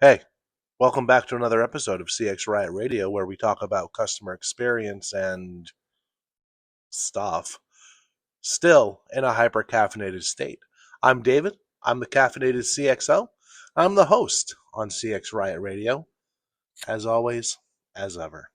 Hey, welcome back to another episode of CX Riot Radio where we talk about customer experience and stuff, still in a hyper caffeinated state. I'm David. I'm the caffeinated CXO. I'm the host on CX Riot Radio, as always, as ever.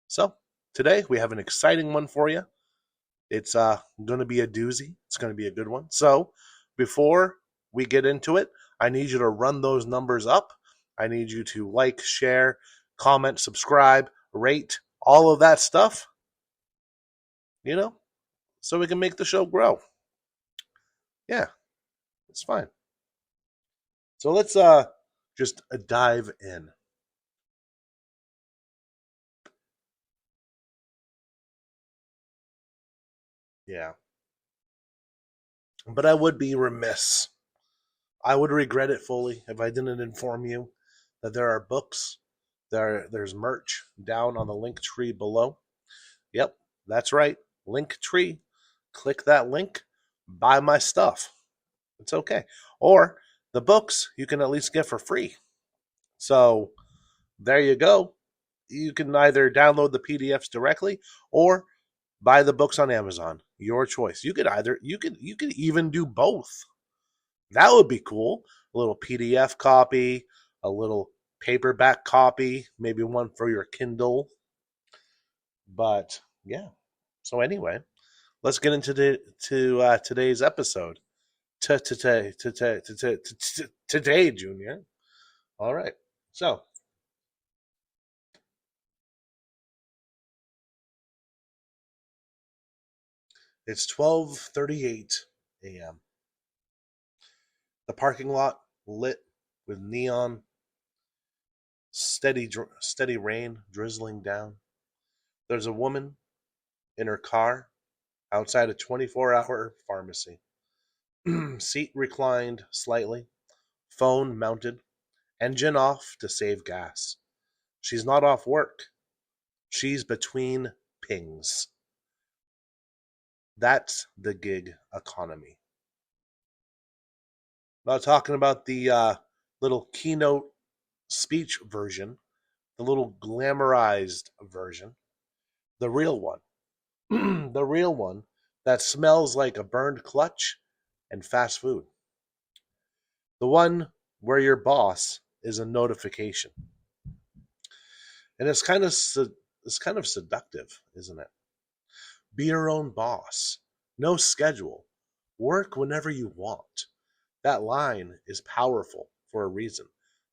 So, today we have an exciting one for you. It's going to be a doozy. It's going to be a good one. So, before we get into it, I need you to run those numbers up. I need you to like, share, comment, subscribe, rate, all of that stuff, so we can make the show grow. Yeah, it's fine. So let's just dive in. Yeah. But I would be remiss. I would regret it fully if I didn't inform you that there are books, there's merch down on the link tree below. Yep, that's right. Link tree. Click that link, buy my stuff. It's okay. Or the books you can at least get for free. So there you go. You can either download the PDFs directly or buy the books on Amazon. Your choice. You could even do both. That would be cool. A little PDF copy, a little paperback copy, maybe one for your Kindle. But yeah. So anyway, let's get into today's episode. Today, Junior. All right. So it's 12:38 a.m. The parking lot lit with neon, steady rain drizzling down. There's a woman in her car outside a 24-hour pharmacy. Seat reclined slightly, phone mounted, engine off to save gas. She's not off work. She's between pings. That's the gig economy. I'm not talking about the little keynote speech version, the little glamorized version, the real one. The real one that smells like a burned clutch and fast food. The one where your boss is a notification. And it's kind of seductive, isn't it? Be your own boss. No schedule. Work whenever you want. That line is powerful for a reason.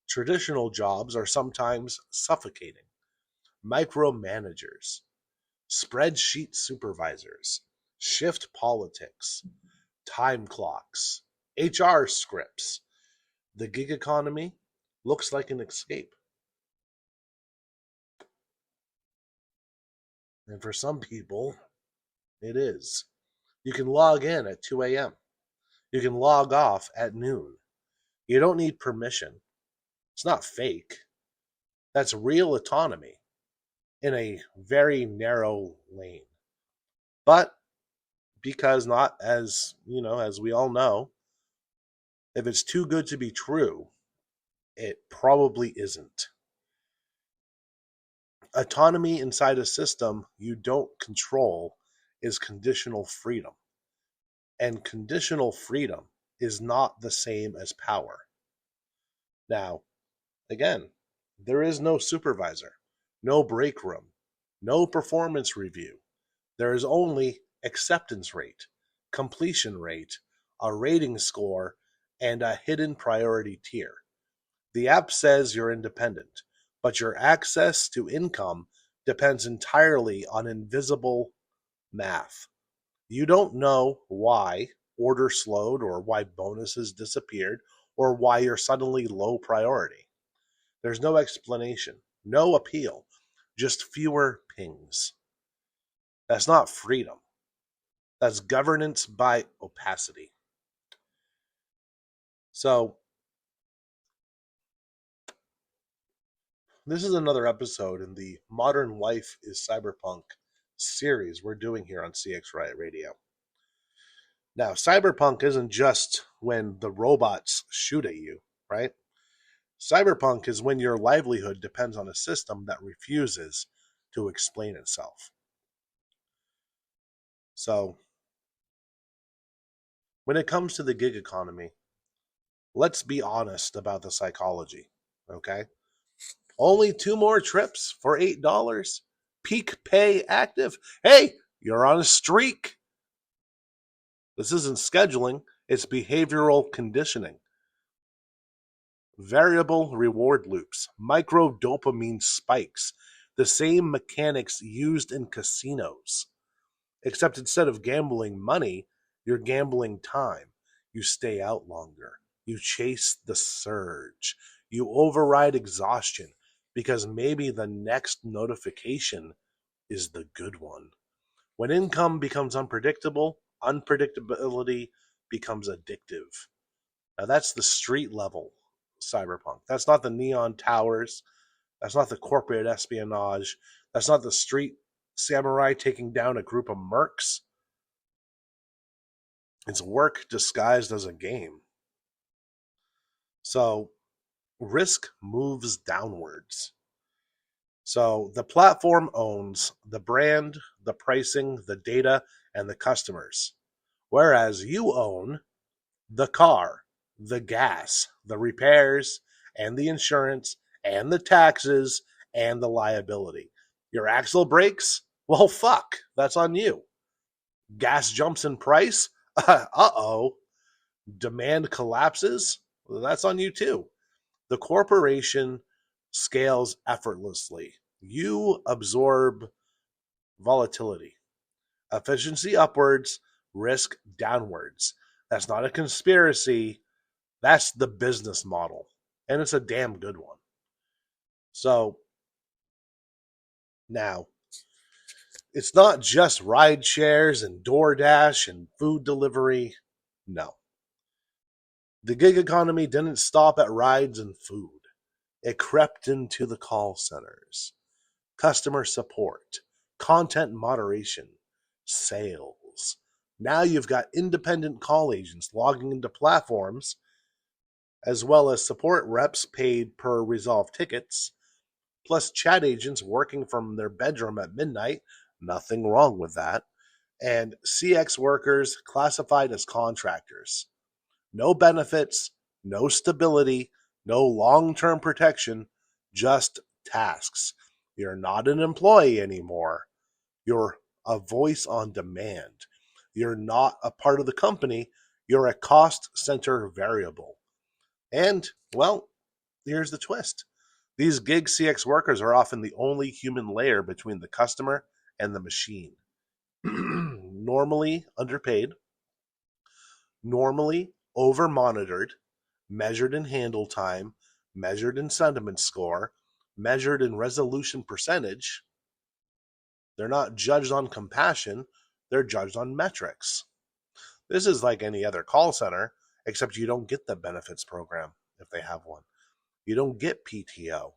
Traditional jobs are sometimes suffocating. Micromanagers, spreadsheet supervisors, shift politics, time clocks, HR scripts. The gig economy looks like an escape. And for some people, it is. You can log in at 2 a.m. You can log off at noon. You don't need permission. It's not fake. That's real autonomy in a very narrow lane. But because not as we all know, if it's too good to be true, it probably isn't. Autonomy inside a system you don't control is conditional freedom. And conditional freedom is not the same as power. Now, again, there is no supervisor, no break room, no performance review. There is only acceptance rate, completion rate, a rating score, and a hidden priority tier. The app says you're independent, but your access to income depends entirely on invisible math. You don't know why order slowed or why bonuses disappeared or why you're suddenly low priority. There's no explanation, no appeal, just fewer pings. That's not freedom. That's governance by opacity. So, this is another episode in the Modern Life is Cyberpunk series we're doing here on CX Riot Radio. Now, cyberpunk isn't just when the robots shoot at you, right? Cyberpunk is when your livelihood depends on a system that refuses to explain itself. So, when it comes to the gig economy, let's be honest about the psychology, okay? Only 2 more trips for $8. Peak pay active. Hey, you're on a streak. This isn't scheduling, it's behavioral conditioning. Variable reward loops, micro dopamine spikes, the same mechanics used in casinos. Except instead of gambling money, you're gambling time. You stay out longer. You chase the surge. You override exhaustion because maybe the next notification is the good one. When income becomes unpredictable, unpredictability becomes addictive. Now, that's the street level cyberpunk. That's not the neon towers. That's not the corporate espionage. That's not the street samurai taking down a group of mercs. It's work disguised as a game. So risk moves downwards. So the platform owns the brand, the pricing, the data, and the customers. Whereas you own the car, the gas, the repairs, and the insurance, and the taxes, and the liability. Your axle breaks? Well, fuck, that's on you. Gas jumps in price? Uh-oh. Demand collapses? Well, that's on you too. The corporation scales effortlessly. You absorb volatility. Efficiency upwards, risk downwards. That's not a conspiracy. That's the business model. And it's a damn good one. So now, it's not just ride shares and DoorDash and food delivery. No. The gig economy didn't stop at rides and food. It crept into the call centers, customer support, content moderation, sales. Now you've got independent call agents logging into platforms, as well as support reps paid per resolved tickets, plus chat agents working from their bedroom at midnight. Nothing wrong with that. And CX workers classified as contractors. No benefits, no stability, no long term protection, just tasks. You're not an employee anymore. You're a voice on demand. You're not a part of the company. You're a cost center variable. And, well, here's the twist. These gig CX workers are often the only human layer between the customer and the machine. Normally underpaid, normally over monitored, measured in handle time, measured in sentiment score, measured in resolution percentage. They're not judged on compassion, they're judged on metrics. This is like any other call center, except you don't get the benefits program if they have one. You don't get PTO.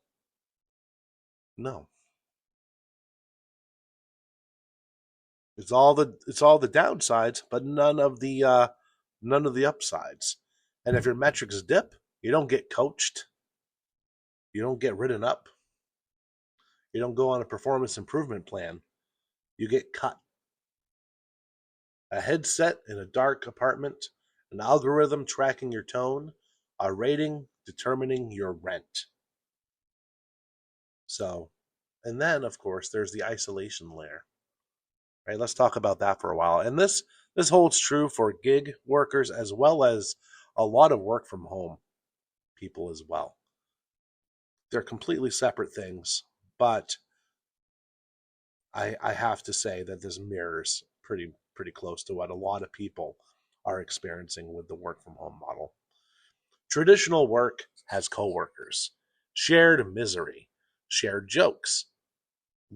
No. It's all the downsides, but none of the upsides. And if your metrics dip, you don't get coached. You don't get ridden up. You don't go on a performance improvement plan. You get cut. A headset in a dark apartment, an algorithm tracking your tone, a rating determining your rent. So, and then of course there's the isolation layer. Right? Let's talk about that for a while. And this holds true for gig workers as well as a lot of work from home people as well. They're completely separate things, but I have to say that this mirrors pretty close to what a lot of people are experiencing with the work from home model. Traditional work has coworkers, shared misery, shared jokes.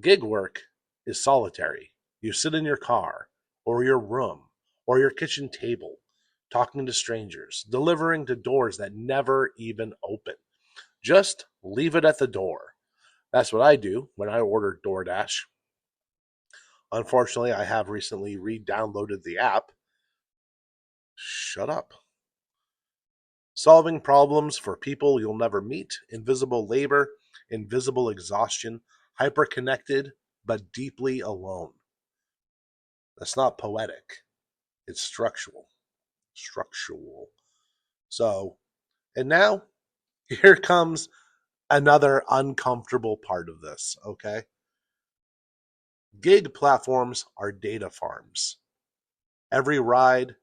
Gig work is solitary. You sit in your car or your room or your kitchen table talking to strangers, delivering to doors that never even open. Just leave it at the door. That's what I do when I order DoorDash. Unfortunately, I have recently re-downloaded the app. Shut up. Solving problems for people you'll never meet, invisible labor, invisible exhaustion, hyper-connected, but deeply alone. That's not poetic. It's structural. Structural. So, and now here comes another uncomfortable part of this, okay? Gig platforms are data farms. Every ride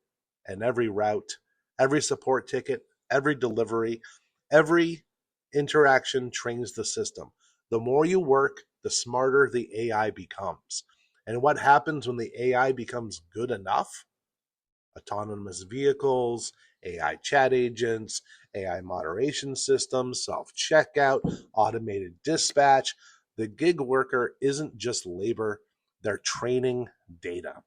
and every route, every support ticket, every delivery, every interaction trains the system. The more you work, the smarter the AI becomes. And what happens when the AI becomes good enough? Autonomous vehicles, AI chat agents, AI moderation systems, self checkout, automated dispatch. The gig worker isn't just labor, they're training data.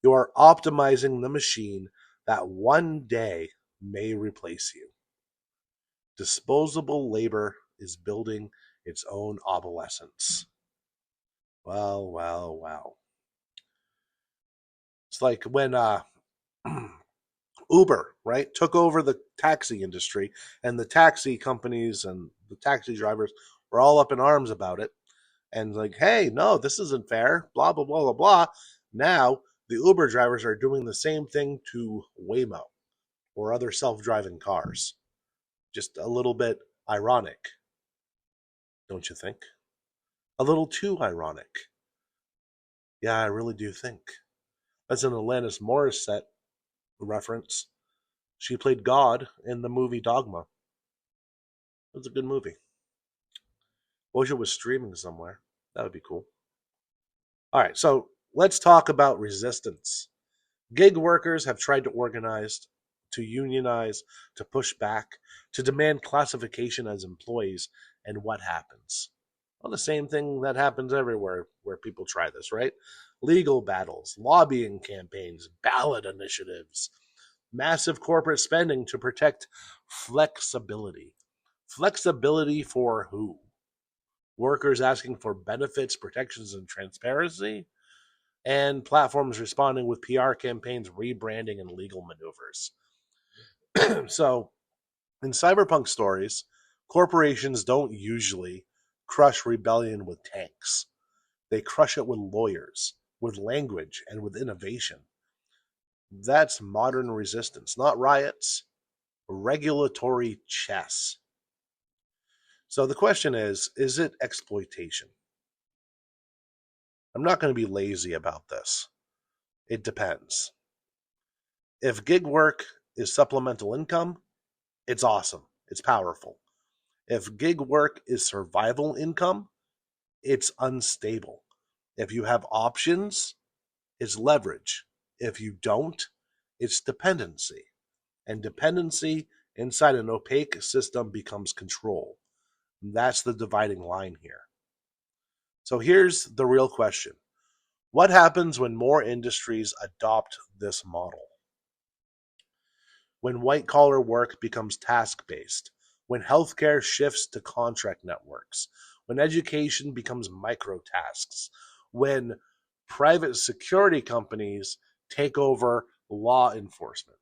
You are optimizing the machine that one day may replace you. Disposable labor is building its own obsolescence. Well, well, well. It's like when Uber, right, took over the taxi industry, and the taxi companies and the taxi drivers were all up in arms about it. And like, hey, no, this isn't fair, blah, blah, blah, blah, blah. Now, the Uber drivers are doing the same thing to Waymo or other self driving cars. Just a little bit ironic, don't you think? A little too ironic. Yeah, I really do think. That's an Alanis Morissette reference. She played God in the movie Dogma. It was a good movie. Wish it was streaming somewhere. That would be cool. All right, so let's talk about resistance. Gig workers have tried to organize, to unionize, to push back, to demand classification as employees, and what happens? Well, the same thing that happens everywhere where people try this, right? Legal battles, lobbying campaigns, ballot initiatives, massive corporate spending to protect flexibility. Flexibility for who? Workers asking for benefits, protections, and transparency, and platforms responding with PR campaigns, rebranding, and legal maneuvers. So, in cyberpunk stories, corporations don't usually crush rebellion with tanks. They crush it with lawyers, with language, and with innovation. That's modern resistance, not riots, regulatory chess. So the question is it exploitation? I'm not going to be lazy about this. It depends. If gig work is supplemental income, it's awesome. It's powerful. If gig work is survival income, it's unstable. If you have options, it's leverage. If you don't, it's dependency. And dependency inside an opaque system becomes control. That's the dividing line here. So here's the real question. What happens when more industries adopt this model? When white collar work becomes task based, when healthcare shifts to contract networks, when education becomes micro tasks, when private security companies take over law enforcement,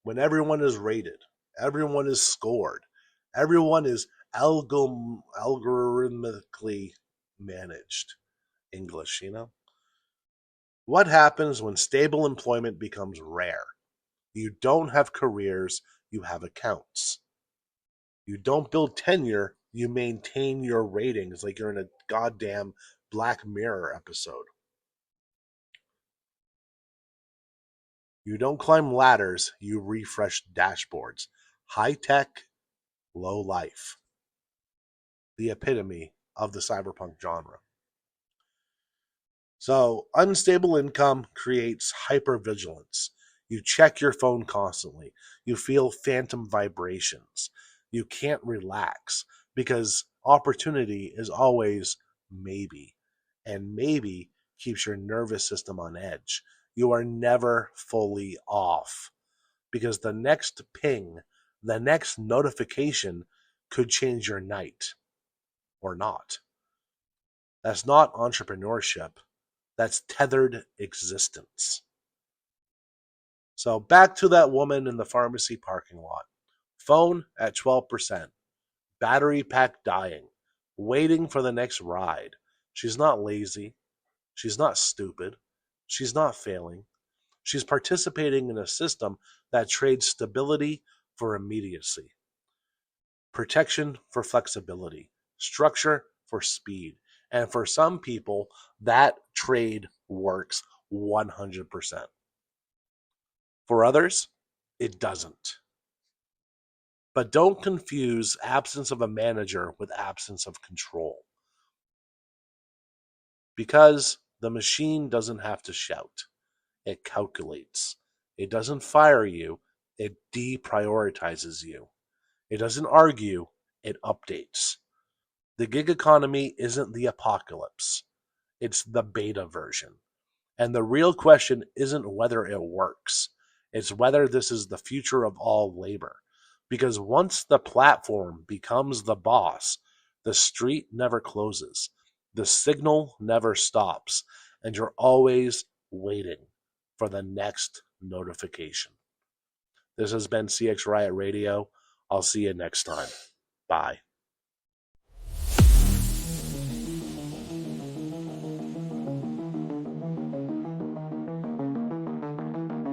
when everyone is rated, everyone is scored, everyone is algorithmically managed. English, you know? What happens when stable employment becomes rare? You don't have careers, you have accounts. You don't build tenure, you maintain your ratings like you're in a goddamn Black Mirror episode. You don't climb ladders, you refresh dashboards. High tech, low life. The epitome of the cyberpunk genre. So, unstable income creates hypervigilance. You check your phone constantly. You feel phantom vibrations. You can't relax because opportunity is always maybe. And maybe keeps your nervous system on edge. You are never fully off because the next ping, the next notification could change your night or not. That's not entrepreneurship. That's tethered existence. So back to that woman in the pharmacy parking lot. Phone at 12%. Battery pack dying. Waiting for the next ride. She's not lazy. She's not stupid. She's not failing. She's participating in a system that trades stability for immediacy, protection for flexibility, structure for speed. And for some people, that trade works 100%. For others, it doesn't. But don't confuse absence of a manager with absence of control. Because the machine doesn't have to shout, it calculates. It doesn't fire you, it deprioritizes you. It doesn't argue, it updates. The gig economy isn't the apocalypse, it's the beta version. And the real question isn't whether it works, it's whether this is the future of all labor. Because once the platform becomes the boss, the street never closes, the signal never stops, and you're always waiting for the next notification. This has been CX Riot Radio. I'll see you next time. Bye.